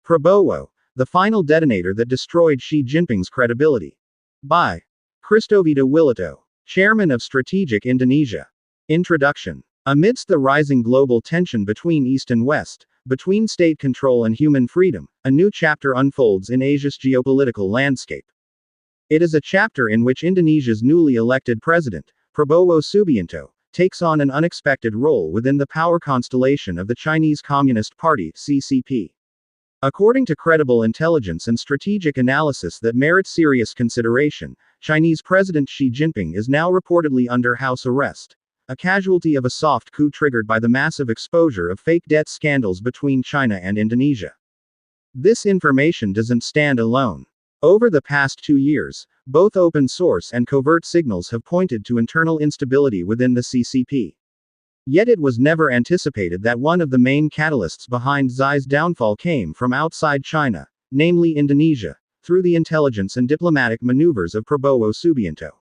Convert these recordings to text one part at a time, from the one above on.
Prabowo, the final detonator that destroyed Xi Jinping's credibility. By Christovita Wiloto, Chairman of Strategic Indonesia. Introduction. Amidst the rising global tension between East and West, between state control and human freedom, a new chapter unfolds in Asia's geopolitical landscape. It is a chapter in which Indonesia's newly elected president, Prabowo Subianto, takes on an unexpected role within the power constellation of the Chinese Communist Party, CCP. According to credible intelligence and strategic analysis that merit serious consideration, Chinese President Xi Jinping is now reportedly under house arrest, a casualty of a soft coup triggered by the massive exposure of fake debt scandals between China and Indonesia. This information doesn't stand alone. Over the past 2 years, both open source and covert signals have pointed to internal instability within the CCP. Yet it was never anticipated that one of the main catalysts behind Xi's downfall came from outside China, namely Indonesia, through the intelligence and diplomatic maneuvers of Prabowo Subianto.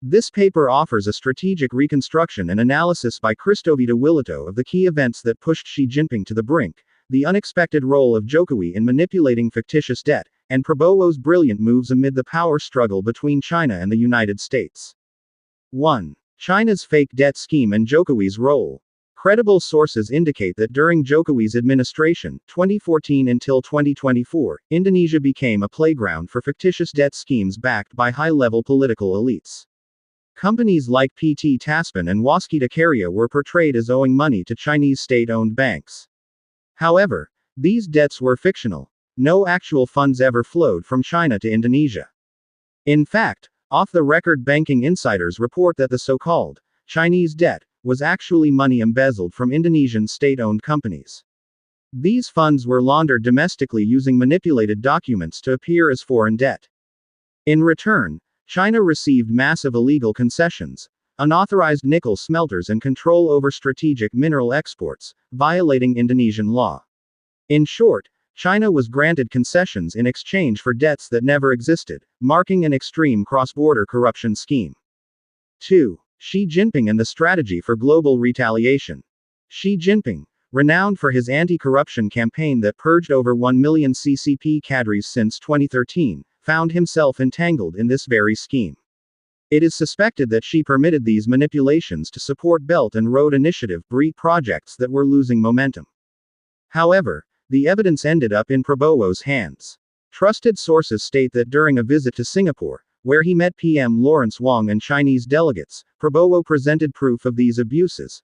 This paper offers a strategic reconstruction and analysis by Christovita Wiloto of the key events that pushed Xi Jinping to the brink, the unexpected role of Jokowi in manipulating fictitious debt, and Prabowo's brilliant moves amid the power struggle between China and the United States. 1. China's fake debt scheme and Jokowi's role. Credible sources indicate that during Jokowi's administration, 2014 until 2024, Indonesia became a playground for fictitious debt schemes backed by high-level political elites. Companies like PT Taspen and Waskita Karya were portrayed as owing money to Chinese state-owned banks. However, these debts were fictional. No actual funds ever flowed from China to Indonesia. In fact, off-the-record banking insiders report that the so-called Chinese debt was actually money embezzled from Indonesian state-owned companies. These funds were laundered domestically using manipulated documents to appear as foreign debt. In return, China received massive illegal concessions, unauthorized nickel smelters and control over strategic mineral exports, violating Indonesian law. In short, China was granted concessions in exchange for debts that never existed, marking an extreme cross-border corruption scheme. 2. Xi Jinping and the strategy for global retaliation. Xi Jinping, renowned for his anti-corruption campaign that purged over 1 million CCP cadres since 2013, found himself entangled in this very scheme. It is suspected that Xi permitted these manipulations to support Belt and Road Initiative (BRI) projects that were losing momentum. However, the evidence ended up in Prabowo's hands. Trusted sources state that during a visit to Singapore, where he met PM Lawrence Wong and Chinese delegates, Prabowo presented proof of these abuses,